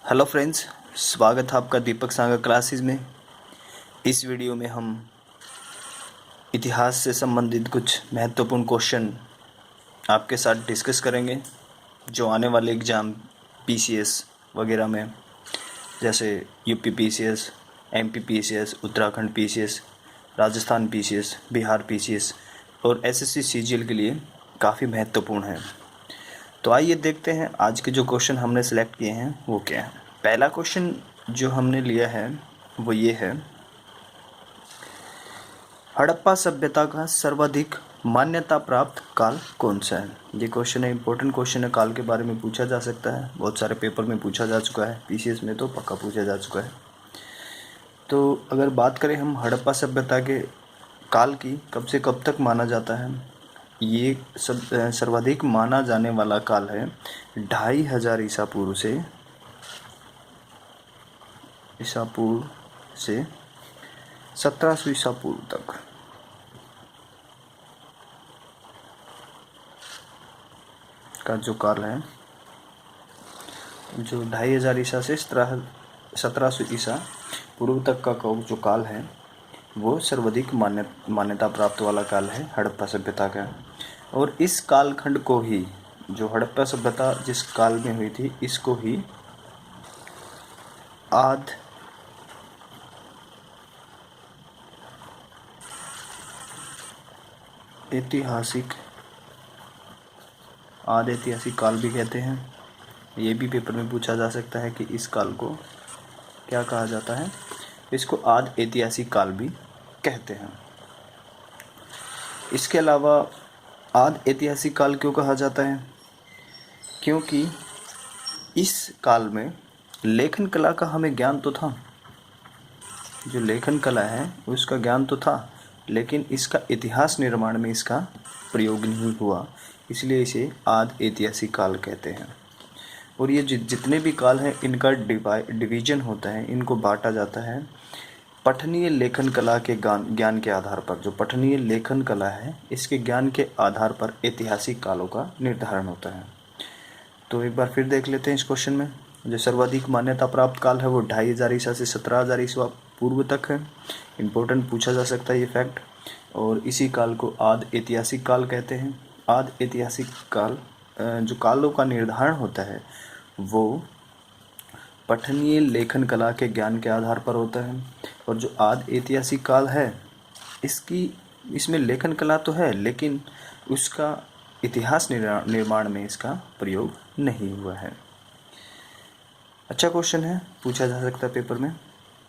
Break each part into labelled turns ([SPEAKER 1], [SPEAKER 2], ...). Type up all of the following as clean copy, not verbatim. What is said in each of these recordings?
[SPEAKER 1] Hello friends, स्वागत है आपका दीपक सागर क्लासेस में। इस वीडियो में हम इतिहास से संबंधित कुछ महत्वपूर्ण क्वेश्चन आपके साथ डिस्कस करेंगे जो आने वाले एग्ज़ाम पीसीएस वगैरह में, जैसे UP PCS, MP PCS, Uttarakhand PCS, Rajasthan PCS, Bihar PCS और एसएससी सीजीएल के लिए काफ़ी महत्वपूर्ण है। तो आइए देखते हैं आज के जो क्वेश्चन हमने सेलेक्ट किए हैं वो क्या है। पहला क्वेश्चन जो हमने लिया है वो ये है, हड़प्पा सभ्यता का सर्वाधिक मान्यता प्राप्त काल कौन सा है। ये क्वेश्चन है, इंपॉर्टेंट क्वेश्चन है, काल के बारे में पूछा जा सकता है, बहुत सारे पेपर में पूछा जा चुका है, पीसीएस में तो पक्का पूछा जा चुका है। तो अगर बात करें हम हड़प्पा सभ्यता के काल की, कब से कब तक माना जाता है, ये सर्वाधिक माना जाने वाला काल है 2500 ईसा पूर्व से 1700 ईसा पूर्व तक। का जो काल है, जो 2500 ईसा से 1700 ईसा पूर्व तक का जो काल है वो सर्वाधिक मान्यता प्राप्त वाला काल है हड़प्पा सभ्यता का। और इस कालखंड को ही, जो हड़प्पा सभ्यता जिस काल में हुई थी, इसको ही आद ऐतिहासिक काल भी कहते हैं। ये भी पेपर में पूछा जा सकता है कि इस काल को क्या कहा जाता है, इसको आद ऐतिहासिक काल भी कहते हैं। इसके अलावा आद ऐतिहासिक काल क्यों कहा जाता है, क्योंकि इस काल में लेखन कला का हमें ज्ञान तो था, जो लेखन कला है उसका ज्ञान तो था, लेकिन इसका इतिहास निर्माण में इसका प्रयोग नहीं हुआ, इसलिए इसे आद ऐतिहासिक काल कहते हैं। और ये जितने भी काल हैं इनका डिवीजन होता है, इनको बांटा जाता है पठनीय लेखन कला के ज्ञान के आधार पर। जो पठनीय लेखन कला है इसके ज्ञान के आधार पर ऐतिहासिक कालों का निर्धारण होता है। तो एक बार फिर देख लेते हैं इस क्वेश्चन में। जो सर्वाधिक मान्यता प्राप्त काल है वो 2500 ईसा से 1700 ईसा पूर्व तक है। इम्पोर्टेंट पूछा जा सकता है ये फैक्ट। और इसी काल को आद ऐतिहासिक काल कहते हैं। आद ऐतिहासिक काल, जो कालों का निर्धारण होता है वो पठनीय लेखन कला के ज्ञान के आधार पर होता है। और जो आद ऐतिहासिक काल है इसमें लेखन कला तो है, लेकिन उसका इतिहास निर्माण में इसका प्रयोग नहीं हुआ है। अच्छा क्वेश्चन है, पूछा जा सकता है पेपर में,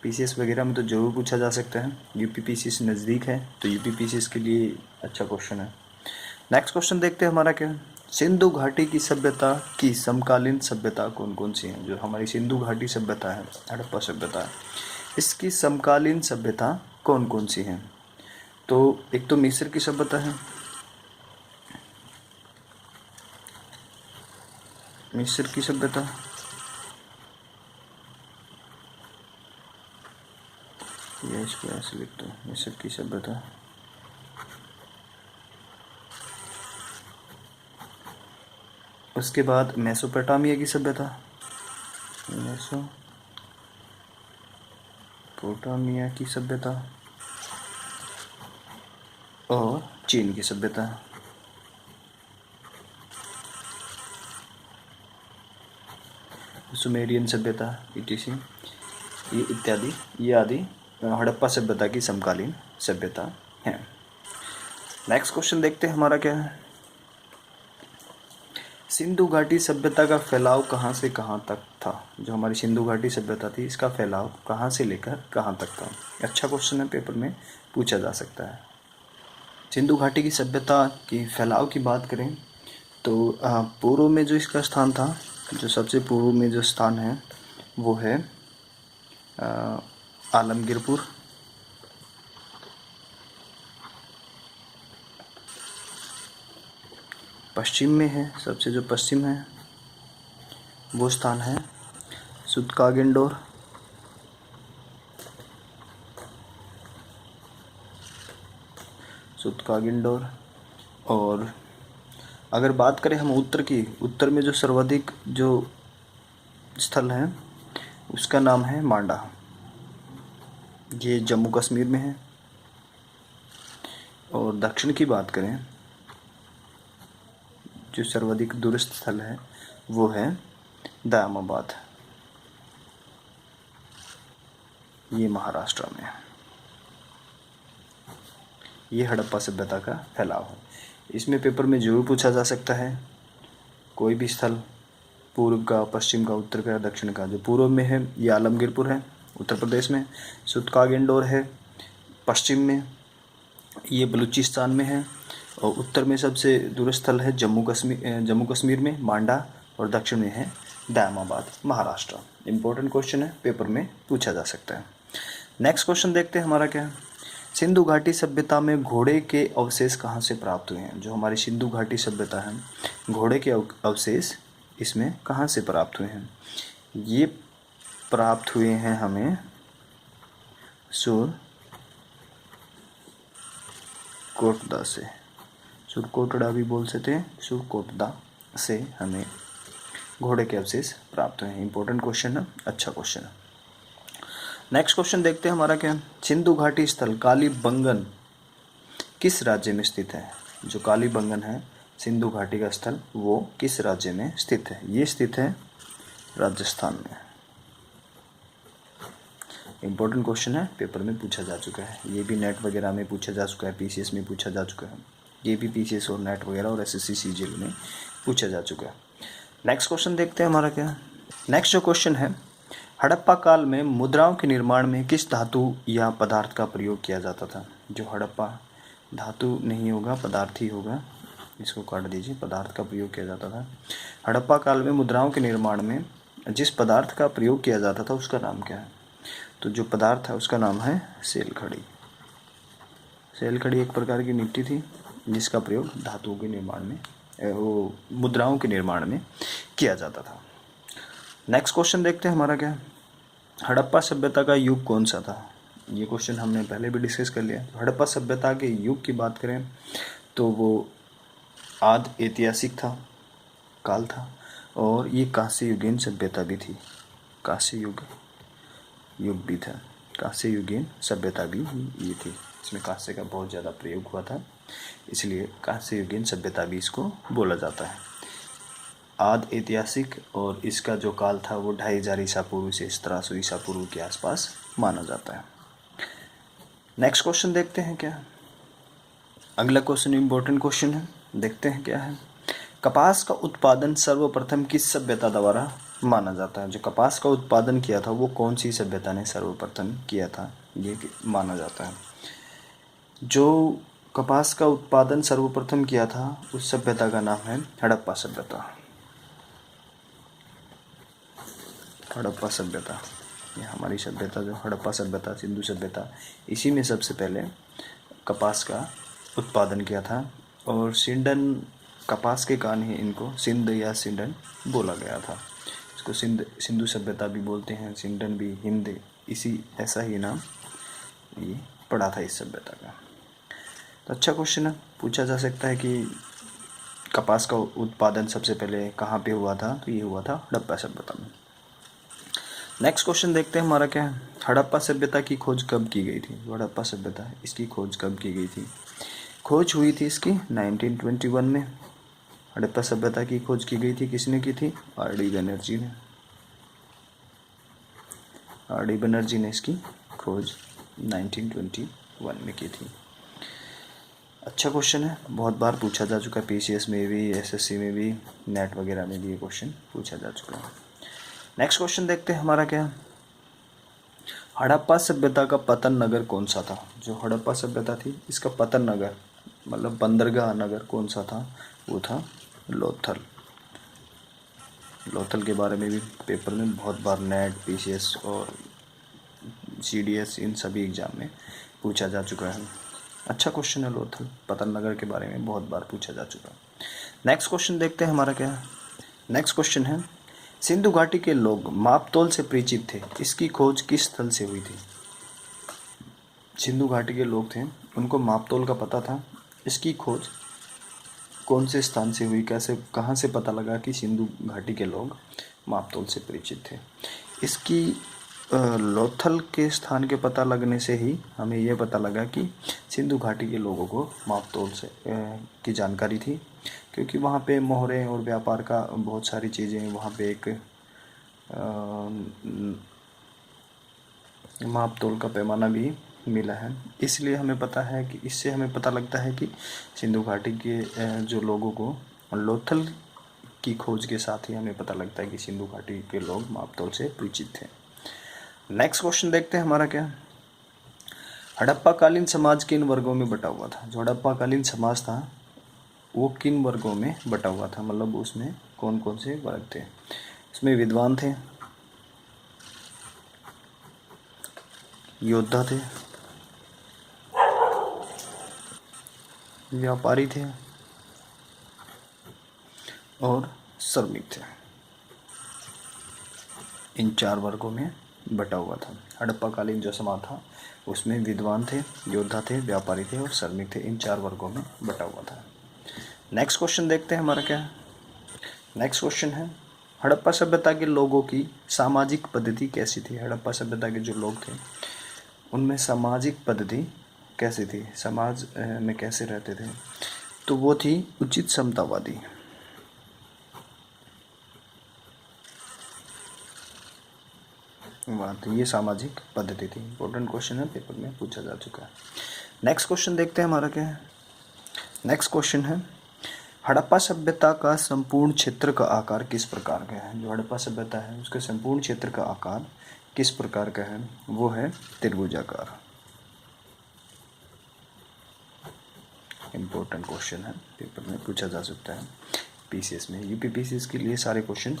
[SPEAKER 1] पीसीएस वगैरह में तो जरूर पूछा जा सकता है। यूपी पीसीएस नज़दीक है तो यूपी पीसीएस के लिए अच्छा क्वेश्चन है। नेक्स्ट क्वेश्चन देखते हैं हमारा क्या है। सिंधु घाटी की सभ्यता की समकालीन सभ्यता कौन कौन सी हैं। जो हमारी सिंधु घाटी सभ्यता है, हड़प्पा सभ्यता है, इसकी समकालीन सभ्यता कौन कौन सी हैं। तो एक तो मिस्र की सभ्यता है, मिस्र की सभ्यता, ये इसको ऐसे लिखते हैं, मिस्र की सभ्यता। उसके बाद मेसोपोटामिया की सभ्यता, मेसोपोटामिया की सभ्यता, और चीन की सभ्यता। सुमेरियन सभ्यता ईटीसी, ये इत्यादि, ये आदि हड़प्पा सभ्यता की समकालीन सभ्यता है। नेक्स्ट क्वेश्चन देखते हैं हमारा क्या है। सिंधु घाटी सभ्यता का फैलाव कहाँ से कहाँ तक था। जो हमारी सिंधु घाटी सभ्यता थी इसका फैलाव कहाँ से लेकर कहाँ तक था। अच्छा क्वेश्चन है, पेपर में पूछा जा सकता है। सिंधु घाटी की सभ्यता की फैलाव की बात करें तो पूर्व में जो इसका स्थान था, जो सबसे पूर्व में जो स्थान है वो है आलमगीरपुर। पश्चिम में है, सबसे जो पश्चिम है वो स्थान है सुतकागिंडोर। और अगर बात करें हम उत्तर की, उत्तर में जो सर्वाधिक जो स्थल हैं उसका नाम है मांडा। ये जम्मू कश्मीर में है। और दक्षिण की बात करें, जो सर्वाधिक दूरस्थ स्थल है वो है दयामाबाद, ये महाराष्ट्र में। ये हड़प्पा सभ्यता का फैलाव है। इसमें पेपर में जरूर पूछा जा सकता है कोई भी स्थल, पूर्व का, पश्चिम का, उत्तर का, दक्षिण का। जो पूर्व में है ये आलमगीरपुर है उत्तर प्रदेश में, सुतकाग इंडोर है पश्चिम में, ये बलूचिस्तान में है। और उत्तर में सबसे दूरस्थ स्थल है जम्मू कश्मीर में मांडा, और दक्षिण में है दयामाबाद महाराष्ट्र। इंपॉर्टेंट क्वेश्चन है, पेपर में पूछा जा सकता है। नेक्स्ट क्वेश्चन देखते हैं हमारा क्या है। सिंधु घाटी सभ्यता में घोड़े के अवशेष कहाँ से प्राप्त हुए हैं? जो हमारी सिंधु घाटी सभ्यता है, घोड़े के अवशेष इसमें कहाँ से प्राप्त हुए हैं? ये प्राप्त हुए हैं हमें सुरकोटदा से, सुरकोटड़ा भी बोल सकते हैं, सुरकोटदा से हमें घोड़े के अवशेष प्राप्त हुए हैं। इंपॉर्टेंट क्वेश्चन है, अच्छा क्वेश्चन है। नेक्स्ट क्वेश्चन देखते हैं हमारा क्या है। सिंधु घाटी स्थल कालीबंगन किस राज्य में स्थित है? जो कालीबंगन है सिंधु घाटी का स्थल, वो किस राज्य में स्थित है? ये स्थित है राजस्थान में। इंपॉर्टेंट क्वेश्चन है, पेपर में पूछा जा चुका है। ये भी नेट वगैरह में पूछा जा चुका है, पीसीएस में पूछा जा चुका है। ये भी पीसीएस और नेट वगैरह और एसएससी सीजीएल में पूछा जा चुका है। नेक्स्ट क्वेश्चन देखते हैं हमारा क्या है। नेक्स्ट जो क्वेश्चन है, हड़प्पा काल में मुद्राओं के निर्माण में किस धातु या पदार्थ का प्रयोग किया जाता था? जो हड़प्पा, धातु नहीं होगा पदार्थ ही होगा, इसको काट दीजिए, पदार्थ का प्रयोग किया जाता था। हड़प्पा काल में मुद्राओं के निर्माण में जिस पदार्थ का प्रयोग किया जाता था उसका नाम क्या है? तो जो पदार्थ है उसका नाम है सेलखड़ी। सेलखड़ी एक प्रकार की मिट्टी थी जिसका प्रयोग धातुओं के निर्माण में, वो मुद्राओं के निर्माण में किया जाता था। नेक्स्ट क्वेश्चन देखते हैं हमारा क्या है। हड़प्पा सभ्यता का युग कौन सा था? ये क्वेश्चन हमने पहले भी डिस्कस कर लिया। हड़प्पा सभ्यता के युग की बात करें तो वो आदि ऐतिहासिक काल था, और ये कांस्य युगीन सभ्यता भी थी। कांस्य युग भी था, कांस्य युगीन सभ्यता भी ये थी। इसमें कांस्य का बहुत ज़्यादा प्रयोग हुआ था, इसलिए कांस्य युगीन सभ्यता भी इसको बोला जाता है। आदि ऐतिहासिक, और इसका जो काल था वो 2500 ईसा पूर्व से 1700 ईसा पूर्व के आसपास माना जाता है। नेक्स्ट क्वेश्चन देखते हैं क्या। अगला क्वेश्चन इंपॉर्टेंट क्वेश्चन है, देखते हैं क्या है। कपास का उत्पादन सर्वप्रथम किस सभ्यता द्वारा माना जाता है? जो कपास का उत्पादन किया था वो कौन सी सभ्यता ने सर्वप्रथम किया था, ये माना जाता है। जो कपास का उत्पादन सर्वप्रथम किया था उस सभ्यता का नाम है हड़प्पा सभ्यता। हड़प्पा सभ्यता, ये हमारी सभ्यता जो हड़प्पा सभ्यता, सिंधु सभ्यता, इसी में सबसे पहले कपास का उत्पादन किया था। और सिंडन, कपास के कारण ही इनको सिंध या सिंडन बोला गया था। इसको सिंधु सभ्यता भी बोलते हैं, सिंडन भी, हिंद, इसी ऐसा ही नाम ये पड़ा था इस सभ्यता का। तो अच्छा क्वेश्चन है, पूछा जा सकता है कि कपास का उत्पादन सबसे पहले कहाँ पे हुआ था? तो ये हुआ था हड़प्पा सभ्यता में। नेक्स्ट क्वेश्चन देखते हैं हमारा क्या है। हड़प्पा सभ्यता की खोज कब की गई थी? हड़प्पा सभ्यता, इसकी खोज कब की गई थी? खोज हुई थी इसकी 1921 में। हड़प्पा सभ्यता की खोज की गई थी, किसने की थी? आर.डी. बनर्जी ने। आर.डी. बनर्जी ने इसकी खोज 1921 में की थी। अच्छा क्वेश्चन है, बहुत बार पूछा जा चुका है, पीसीएस में भी, एसएससी में भी, नेट वगैरह में भी ये क्वेश्चन पूछा जा चुका है। नेक्स्ट क्वेश्चन देखते हैं हमारा क्या। हड़प्पा सभ्यता का पतन नगर कौन सा था? जो हड़प्पा सभ्यता थी इसका पतन नगर, मतलब बंदरगाह नगर कौन सा था? वो था लोथल। लोथल के बारे में भी पेपर में बहुत बार नेट, पीसीएस और सीडीएस, इन सभी एग्जाम में पूछा जा चुका है। अच्छा क्वेश्चन है, लोथल, पतन नगर के बारे में बहुत बार पूछा जा चुका है। नेक्स्ट क्वेश्चन देखते हैं हमारा क्या है। नेक्स्ट क्वेश्चन है, सिंधु घाटी के लोग मापतोल से परिचित थे, इसकी खोज किस स्थल से हुई थी? सिंधु घाटी के लोग थे, उनको मापतोल का पता था, इसकी खोज कौन से स्थान से हुई? कैसे, कहाँ से पता लगा कि सिंधु घाटी के लोग मापतोल से परिचित थे? इसकी लोथल के स्थान के पता लगने से ही हमें यह पता लगा कि सिंधु घाटी के लोगों को मापतोल से की जानकारी थी, क्योंकि वहाँ पे मोहरे और व्यापार का बहुत सारी चीज़ें, वहाँ पे एक मापतोल का पैमाना भी मिला है। इसलिए हमें पता है कि इससे हमें पता लगता है कि सिंधु घाटी के जो लोगों को लोथल की खोज के साथ ही हमें पता लगता है कि सिंधु घाटी के लोग मापतोल से परिचित थे। नेक्स्ट क्वेश्चन देखते हैं हमारा क्या। हड़प्पा कालीन समाज किन वर्गों में बटा हुआ था? जो हड़प्पा कालीन समाज था वो किन वर्गों में बटा हुआ था, मतलब उसमें कौन कौन से वर्ग थे? इसमें विद्वान थे, योद्धा थे, व्यापारी थे और श्रमिक थे। इन 4 वर्गों में बटा हुआ था। हड़प्पा कालीन जो समाज था उसमें विद्वान थे, योद्धा थे, व्यापारी थे और श्रमिक थे। इन 4 वर्गों में बटा हुआ था। नेक्स्ट क्वेश्चन देखते हैं हमारा क्या है। नेक्स्ट क्वेश्चन है, हड़प्पा सभ्यता के लोगों की सामाजिक पद्धति कैसी थी? हड़प्पा सभ्यता के जो लोग थे उनमें सामाजिक पद्धति कैसी थी, समाज में कैसे रहते थे? तो वो थी उचित समतावादी। तो ये सामाजिक पद्धति थी। इंपॉर्टेंट क्वेश्चन है, पेपर में पूछा जा चुका है। नेक्स्ट क्वेश्चन देखते हैं हमारा क्या है। नेक्स्ट क्वेश्चन है, हड़प्पा सभ्यता का संपूर्ण क्षेत्र का आकार किस प्रकार का है? जो हड़प्पा सभ्यता है उसके संपूर्ण क्षेत्र का आकार किस प्रकार का है? वो है त्रिभुजाकार। इम्पोर्टेंट क्वेश्चन है, पेपर में पूछा जा सकता है। पीसीएस में, यूपी पीसीएस के लिए सारे क्वेश्चन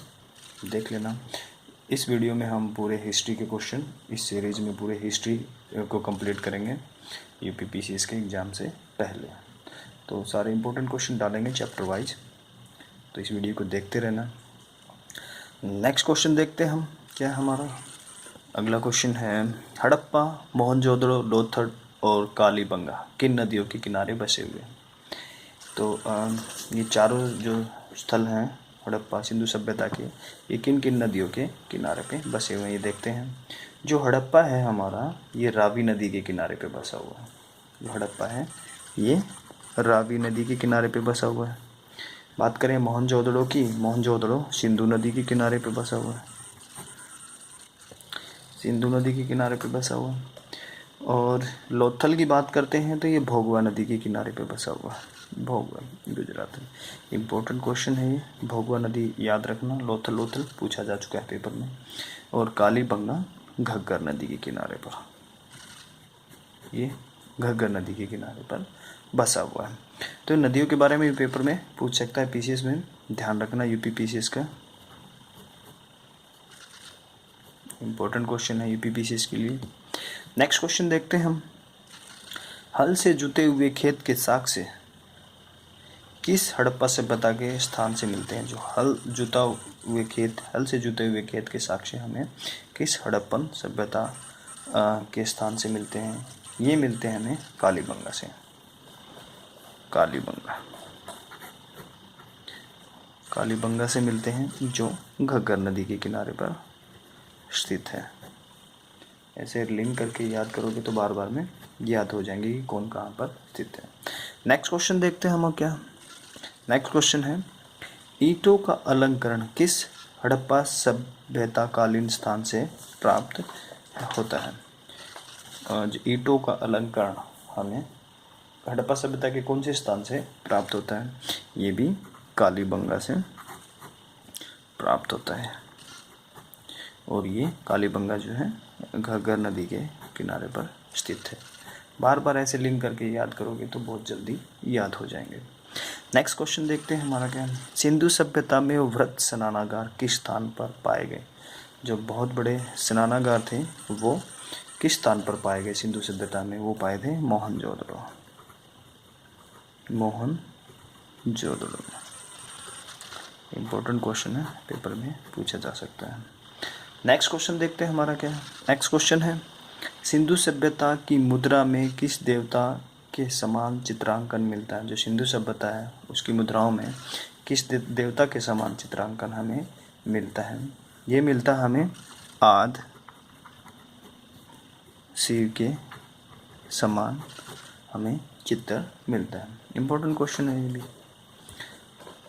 [SPEAKER 1] देख लेना। इस वीडियो में हम पूरे हिस्ट्री के क्वेश्चन, इस सीरीज में पूरे हिस्ट्री को कंप्लीट करेंगे यूपी पीसीएस के एग्ज़ाम से पहले। तो सारे इंपॉर्टेंट क्वेश्चन डालेंगे चैप्टर वाइज, तो इस वीडियो को देखते रहना। नेक्स्ट क्वेश्चन देखते हैं हम क्या हमारा अगला क्वेश्चन है, हड़प्पा, मोहनजोदड़ो, लोथल और कालीबंगा किन नदियों के किनारे बसे हुए? तो ये चारों जो स्थल हैं हड़प्पा सिंधु सभ्यता के, ये किन किन नदियों के किनारे पे बसे हुए हैं ये देखते हैं। जो हड़प्पा है हमारा, ये रावी नदी के किनारे पे बसा हुआ है। जो हड़प्पा है ये रावी नदी के किनारे पे बसा हुआ है। बात करें मोहनजोदड़ो की, मोहनजोदड़ो सिंधु नदी के किनारे पे बसा हुआ है, सिंधु नदी के किनारे पे बसा हुआ है। और लोथल की बात करते हैं तो ये भोगवा नदी के किनारे पे बसा हुआ है, भोगवा गुजरात में। इम्पोर्टेंट क्वेश्चन है ये, भोगवा नदी याद रखना। लोथल लोथल पूछा जा चुका है पेपर में। और कालीबंगा घग्गर नदी के किनारे पर, ये घग्गर नदी के किनारे पर बसा हुआ है। तो नदियों के बारे में पेपर में पूछ सकता है पीसीएस में, ध्यान रखना यूपी पीसीएस का। इम्पोर्टेंट क्वेश्चन है यूपी पीसीएस के लिए। नेक्स्ट क्वेश्चन देखते हैं हम, हल से जुते हुए खेत के साक्ष्य किस हड़प्पा सभ्यता के स्थान से मिलते हैं? जो हल जुता हुए खेत, हल से जुते हुए खेत के साक्ष्य हमें किस हड़प्पन सभ्यता के स्थान से मिलते हैं? ये मिलते हैं हमें कालीबंगा से। कालीबंगा से मिलते हैं जो घग्गर नदी के किनारे पर स्थित है। ऐसे लिंक करके याद करोगे तो बार बार में याद हो जाएंगे कि कौन कहाँ पर स्थित है। नेक्स्ट क्वेश्चन देखते हैं हम क्या। नेक्स्ट क्वेश्चन है, ईंटों का अलंकरण किस हड़प्पा सभ्यता कालीन स्थान से प्राप्त होता है? जो ईंटों का अलंकरण हमें हड़प्पा सभ्यता के कौन से स्थान से प्राप्त होता है? ये भी कालीबंगा से प्राप्त होता है। और ये कालीबंगा जो है घग्गर नदी के किनारे पर स्थित है। बार बार ऐसे लिंक करके याद करोगे तो बहुत जल्दी याद हो जाएंगे। नेक्स्ट क्वेश्चन देखते हैं हमारा क्या, सिंधु सभ्यता में वृहत स्नानागार किस स्थान पर पाए गए? जो बहुत बड़े स्नानागार थे वो किस स्थान पर पाए गए सिंधु सभ्यता में? वो पाए थे मोहनजोदड़ो में। इम्पोर्टेंट क्वेश्चन है, पेपर में पूछा जा सकता है। नेक्स्ट क्वेश्चन देखते हैं हमारा क्या है। नेक्स्ट क्वेश्चन है, सिंधु सभ्यता की मुद्रा में किस देवता के समान चित्रांकन मिलता है? जो सिंधु सभ्यता है उसकी मुद्राओं में किस देवता के समान चित्रांकन हमें मिलता है? ये मिलता है हमें आद शिव के समान हमें चित्र मिलता है। इम्पोर्टेंट क्वेश्चन है, ये भी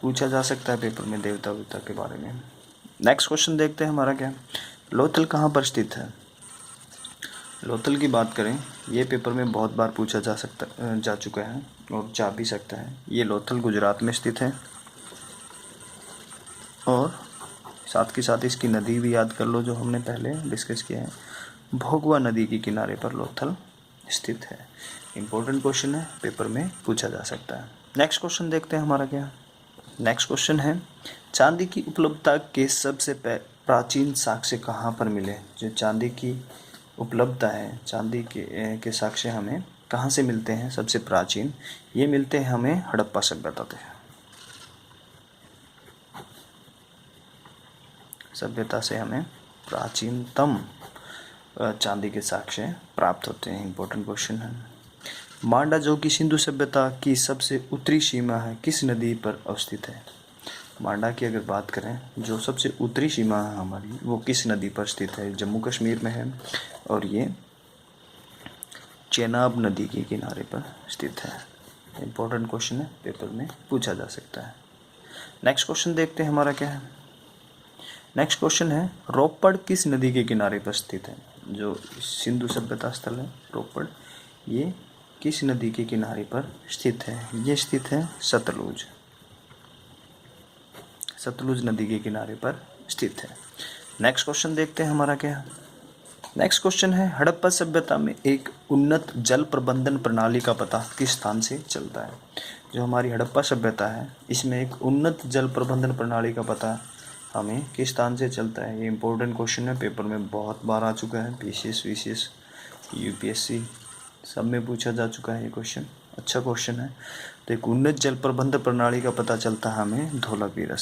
[SPEAKER 1] पूछा जा सकता है पेपर में देवता वेवता के बारे में। नेक्स्ट क्वेश्चन देखते हैं हमारा क्या है, लोथल कहाँ पर स्थित है। लोथल की बात करें, ये पेपर में बहुत बार पूछा जा चुका है और जा भी सकता है। ये लोथल गुजरात में स्थित है और साथ के साथ इसकी नदी भी याद कर लो जो हमने पहले डिस्कस किया है। भोगवा नदी के किनारे पर लोथल स्थित है। इम्पोर्टेंट क्वेश्चन है, पेपर में पूछा जा सकता है। नेक्स्ट क्वेश्चन देखते हैं हमारा क्या। नेक्स्ट क्वेश्चन है, चांदी की उपलब्धता के सबसे प्राचीन साक्ष्य कहाँ पर मिले। जो चांदी की उपलब्धता है, चांदी के साक्ष्य हमें कहाँ से मिलते हैं सबसे प्राचीन। ये मिलते हैं हमें हड़प्पा सभ्यता से हमें प्राचीनतम चांदी के साक्ष्य प्राप्त होते हैं। इम्पोर्टेंट क्वेश्चन है। मांडा जो कि सिंधु सभ्यता की सबसे उत्तरी सीमा है, किस नदी पर अवस्थित है। मांडा की अगर बात करें, जो सबसे उत्तरी सीमा है हमारी, वो किस नदी पर स्थित है। जम्मू कश्मीर में है और ये चेनाब नदी के किनारे पर स्थित है। इम्पोर्टेंट क्वेश्चन है, पेपर में पूछा जा सकता है। नेक्स्ट क्वेश्चन देखते हैं हमारा क्या है। नेक्स्ट क्वेश्चन है, रोपड़ किस नदी के किनारे पर स्थित है। जो सिंधु सभ्यता स्थल है रोपड़, ये किस नदी के किनारे पर स्थित है। ये स्थित है सतलुज नदी के किनारे पर स्थित है। नेक्स्ट क्वेश्चन देखते हैं हमारा क्या है। नेक्स्ट क्वेश्चन है, हड़प्पा सभ्यता में एक उन्नत जल प्रबंधन प्रणाली का पता किस स्थान से चलता है। जो हमारी हड़प्पा सभ्यता है, इसमें एक उन्नत जल प्रबंधन प्रणाली का पता हमें किस स्थान से चलता है। ये इंपॉर्टेंट क्वेश्चन है, पेपर में बहुत बार आ चुका है। PCS, VCS, UPSC सब में पूछा जा चुका है ये क्वेश्चन। अच्छा क्वेश्चन है। तो एक उन्नत जल प्रबंधन प्रणाली का पता चलता है हमें धोलावीरा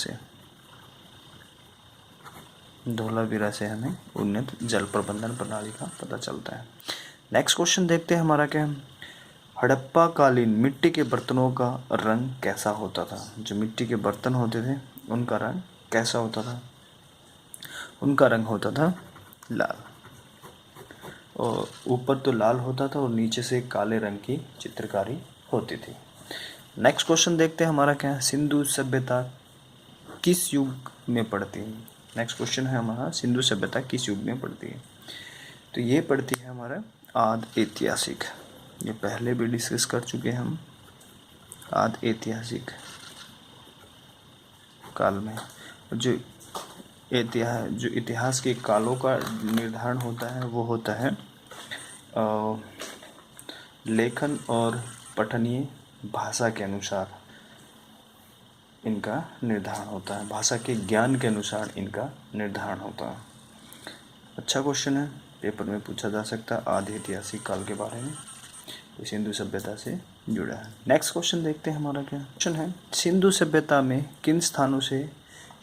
[SPEAKER 1] से हमें उन्नत जल प्रबंधन प्रणाली का पता चलता है। नेक्स्ट क्वेश्चन देखते हैं हमारा क्या है। हड़प्पा कालीन मिट्टी के बर्तनों का रंग कैसा होता था। जो मिट्टी के बर्तन होते थे उनका रंग कैसा होता था। उनका रंग होता था लाल, और ऊपर तो लाल होता था और नीचे से काले रंग की चित्रकारी होती थी। नेक्स्ट क्वेश्चन देखते हैं हमारा क्या है। सिंधु सभ्यता किस युग में पड़ती है। नेक्स्ट क्वेश्चन है हमारा, सिंधु सभ्यता किस युग में पड़ती है। तो ये पड़ती है हमारा आदि ऐतिहासिक। ये पहले भी डिस्कस कर चुके हैं हम। आदि ऐतिहासिक काल में जो इतिहास के कालों का निर्धारण होता है वो होता है लेखन और पठनीय भाषा के अनुसार इनका निर्धारण होता है। भाषा के ज्ञान के अनुसार इनका निर्धारण होता है। अच्छा क्वेश्चन है, पेपर में पूछा जा सकता है आदि ऐतिहासिक काल के बारे में। तो सिंधु सभ्यता से जुड़ा है। नेक्स्ट क्वेश्चन देखते हैं हमारा क्या क्वेश्चन है। सिंधु सभ्यता में किन स्थानों से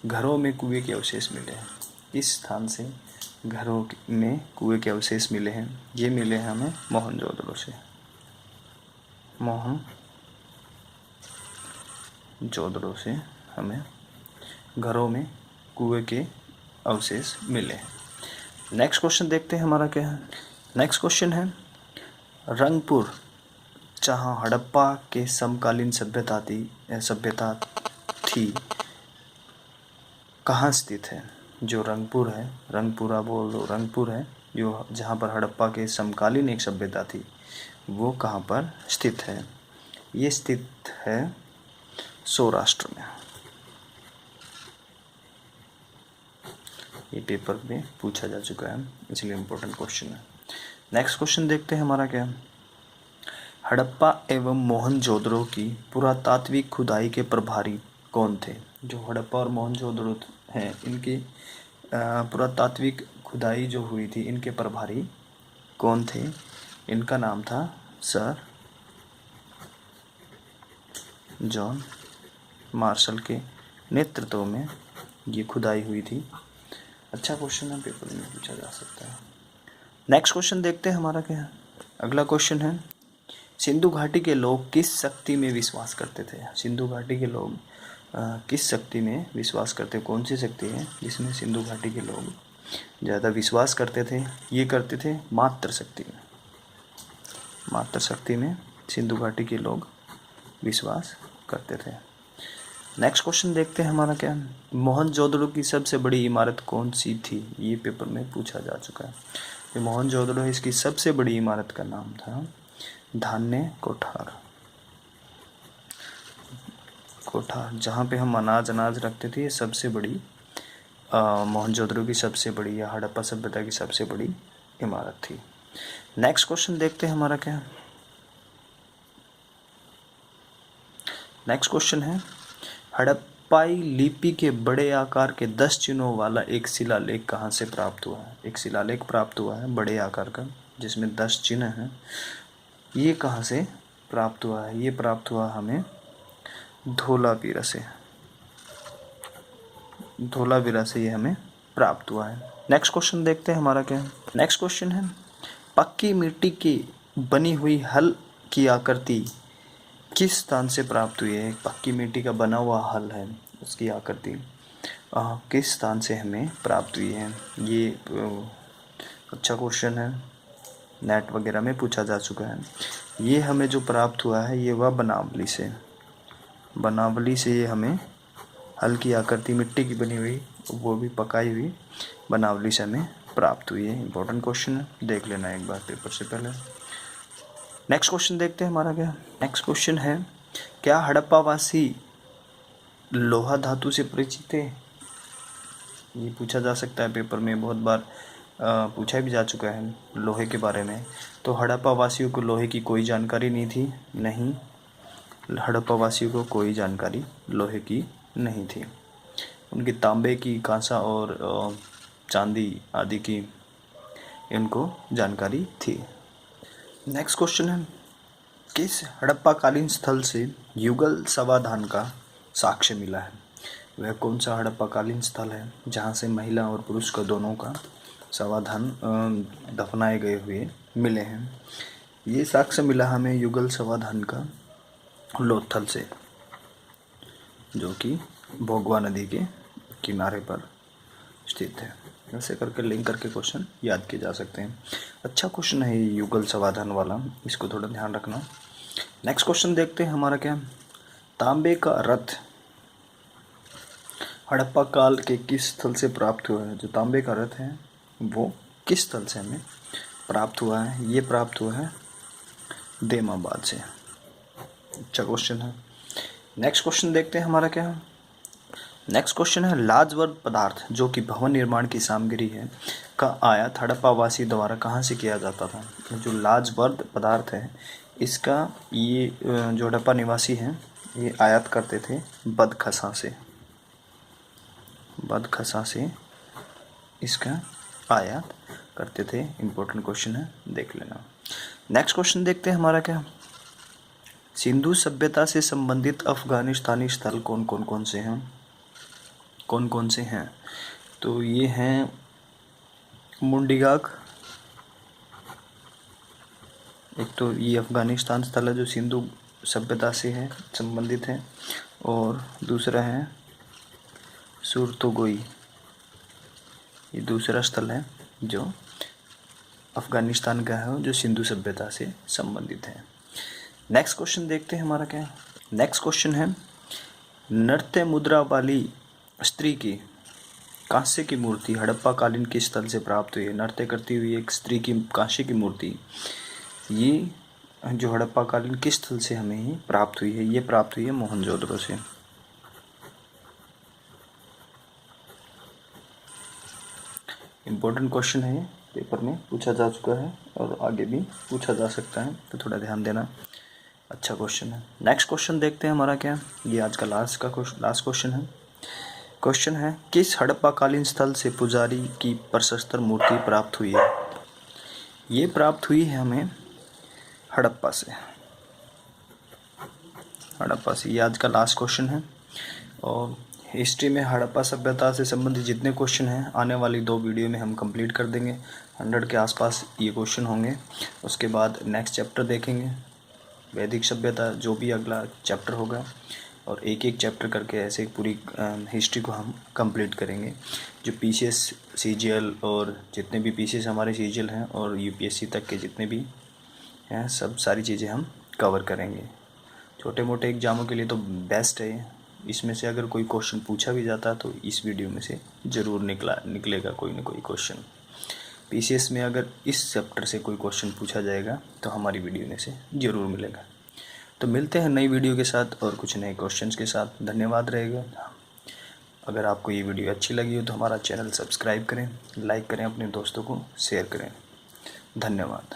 [SPEAKER 1] घरों में कुएं के अवशेष मिले हैं। किस स्थान से घरों में कुएं के अवशेष मिले हैं। ये मिले हैं हमें मोहनजोदड़ो से। मोहनजोदड़ो से हमें घरों में कुएं के अवशेष मिले हैं। नेक्स्ट क्वेश्चन देखते हैं हमारा क्या है। नेक्स्ट क्वेश्चन है, रंगपुर जहाँ हड़प्पा के समकालीन सभ्यता थी कहाँ स्थित है। जो रंगपुर है, रंगपुरा बोल दो, रंगपुर है जो जहाँ पर हड़प्पा के समकालीन एक सभ्यता थी, वो कहाँ पर स्थित है। ये स्थित है सौराष्ट्र में। ये पेपर में पूछा जा चुका है, इसलिए इम्पोर्टेंट क्वेश्चन है। नेक्स्ट क्वेश्चन देखते हैं हमारा क्या। हड़प्पा एवं मोहनजोदड़ो की पुरातात्विक खुदाई के प्रभारी कौन थे। जो हड़प्पा और मोहनजोदड़ो हैं, इनकी पुरातात्विक खुदाई जो हुई थी, इनके प्रभारी कौन थे। इनका नाम था सर जॉन मार्शल के नेतृत्व में ये खुदाई हुई थी। अच्छा क्वेश्चन है, पेपर में पूछा जा सकता है। नेक्स्ट क्वेश्चन देखते हैं हमारा क्या है। अगला क्वेश्चन है, सिंधु घाटी के लोग किस शक्ति में विश्वास करते थे। सिंधु घाटी के लोग किस शक्ति में विश्वास करते, कौन सी शक्ति है जिसमें सिंधु घाटी के लोग ज़्यादा विश्वास करते थे। ये करते थे मातृशक्ति में। मातृशक्ति में सिंधु घाटी के लोग विश्वास करते थे। नेक्स्ट क्वेश्चन देखते हैं हमारा क्या है। मोहनजोदड़ो की सबसे बड़ी इमारत कौन सी थी? ये पेपर में पूछा जा चुका है। ये मोहनजोदड़ो है, इसकी सबसे बड़ी इमारत का नाम था धान्य कोठार। कोठार जहाँ पे हम अनाज रखते थे, ये सबसे बड़ी मोहनजोदड़ो की सबसे बड़ी या हड़प्पा सभ्यता की सबसे बड़ी इमारत थी। नेक्स्ट क्वेश्चन देखते हैं हमारा क्या है। नेक्स्ट क्वेश्चन है हड़प्पाई लिपि के बड़े आकार के 10 चिन्हों वाला एक शिलालेख कहाँ से प्राप्त हुआ है? एक शिलालेख प्राप्त हुआ है बड़े आकार का जिसमें 10 चिन्ह हैं। ये कहाँ से प्राप्त हुआ है? ये प्राप्त हुआ हमें धोलावीरा से। धोलावीरा से ये हमें प्राप्त हुआ है। नेक्स्ट क्वेश्चन देखते हैं हमारा क्या है। नेक्स्ट क्वेश्चन है पक्की मिट्टी की बनी हुई हल की आकृति किस स्थान से प्राप्त हुई है? पक्की मिट्टी का बना हुआ हल है, उसकी आकृति किस स्थान से हमें प्राप्त हुई है? ये अच्छा क्वेश्चन है, नेट वगैरह में पूछा जा चुका है। ये हमें जो प्राप्त हुआ है ये हुआ बनावली से। बनावली से ये हमें हल की आकृति मिट्टी की बनी हुई, वो भी पकाई हुई, बनावली से हमें प्राप्त हुई है। इंपॉर्टेंट क्वेश्चन है, देख लेना एक बार पेपर से पहले। नेक्स्ट क्वेश्चन देखते हैं हमारा क्या। नेक्स्ट क्वेश्चन है क्या हड़प्पावासी लोहा धातु से परिचित थे? ये पूछा जा सकता है पेपर में, बहुत बार पूछा भी जा चुका है लोहे के बारे में। तो हड़प्पावासियों को लोहे की कोई जानकारी नहीं थी। नहीं, हड़प्पावासियों को कोई जानकारी लोहे की नहीं थी। उनकी तांबे की, कांसा और चांदी आदि की इनको जानकारी थी। नेक्स्ट क्वेश्चन है किस हड़प्पाकालीन स्थल से युगल समाधान का साक्ष्य मिला है? वह कौन सा हड़प्पाकालीन स्थल है जहाँ से महिला और पुरुष का दोनों का समाधान दफनाए गए हुए मिले हैं? ये साक्ष्य मिला हमें युगल समाधान का लोथल से, जो कि भोगवा नदी के किनारे पर स्थित है। ऐसे करके लिंक करके क्वेश्चन याद किए जा सकते हैं। अच्छा क्वेश्चन है ये युगल समाधान वाला, इसको थोड़ा ध्यान रखना। नेक्स्ट क्वेश्चन देखते हैं हमारा क्या। तांबे का रथ हड़प्पा काल के किस स्थल से प्राप्त हुआ है? जो तांबे का रथ है वो किस स्थल से हमें प्राप्त हुआ है? ये प्राप्त हुआ है देमाबाद से। अच्छा क्वेश्चन है। नेक्स्ट क्वेश्चन देखते हैं हमारा क्या है। नेक्स्ट क्वेश्चन है लाजवर्द पदार्थ जो कि भवन निर्माण की सामग्री है का आयात हड़प्पावासी द्वारा कहाँ से किया जाता था? जो लाजवर्द पदार्थ है इसका ये जो हड़प्पा निवासी हैं ये आयात करते थे बदखसा से। बदखसा से इसका आयात करते थे। इम्पोर्टेंट क्वेश्चन है, देख लेना। नेक्स्ट क्वेश्चन देखते हैं हमारा क्या। सिंधु सभ्यता से संबंधित अफगानिस्तानी स्थल कौन से हैं? कौन से हैं? तो ये हैं मुंडीगाग, एक तो ये अफगानिस्तान स्थल है जो सिंधु सभ्यता से है संबंधित है, और दूसरा है सुरतोगोई। ये दूसरा स्थल है जो अफगानिस्तान का है जो सिंधु सभ्यता से संबंधित है। नेक्स्ट क्वेश्चन देखते हैं हमारा क्या। नेक्स्ट क्वेश्चन है नृत्य मुद्रा वाली स्त्री की कांस्य की मूर्ति हड़प्पा कालीन किस स्थल से प्राप्त हुई है? नृत्य करती हुई एक स्त्री की कांस्य की मूर्ति, ये जो हड़प्पा कालीन किस स्थल से हमें प्राप्त हुई है? ये प्राप्त हुई है मोहनजोदड़ो से। इम्पोर्टेंट क्वेश्चन है, पेपर में पूछा जा चुका है और आगे भी पूछा जा सकता है, तो थोड़ा ध्यान देना। अच्छा क्वेश्चन है। नेक्स्ट क्वेश्चन देखते हैं हमारा क्या। ये आज का लास्ट क्वेश्चन है। क्वेश्चन है किस हड़प्पाकालीन स्थल से पुजारी की प्रशस्तर मूर्ति प्राप्त हुई है? ये प्राप्त हुई है हमें हड़प्पा से। हड़प्पा से, ये आज का लास्ट क्वेश्चन है। और हिस्ट्री में हड़प्पा सभ्यता से संबंधित जितने क्वेश्चन हैं आने वाली 2 वीडियो में हम कंप्लीट कर देंगे। 100 के आसपास ये क्वेश्चन होंगे। उसके बाद नेक्स्ट चैप्टर देखेंगे, वैदिक सभ्यता, जो भी अगला चैप्टर होगा और एक एक चैप्टर करके ऐसे पूरी हिस्ट्री को हम कंप्लीट करेंगे। जो पीसीएस सीजीएल और जितने भी पीसीएस हमारे सीजीएल हैं और यूपीएससी तक के जितने भी हैं सब सारी चीज़ें हम कवर करेंगे। छोटे मोटे एग्ज़ामों के लिए तो बेस्ट है। इसमें से अगर कोई क्वेश्चन पूछा भी जाता तो इस वीडियो में से ज़रूर निकलेगा कोई ना कोई क्वेश्चन। पीसीएस में अगर इस चैप्टर से कोई क्वेश्चन पूछा जाएगा तो हमारी वीडियो में से ज़रूर मिलेगा। तो मिलते हैं नई वीडियो के साथ और कुछ नए क्वेश्चंस के साथ। धन्यवाद रहेगा। अगर आपको ये वीडियो अच्छी लगी हो तो हमारा चैनल सब्सक्राइब करें, लाइक करें, अपने दोस्तों को शेयर करें। धन्यवाद।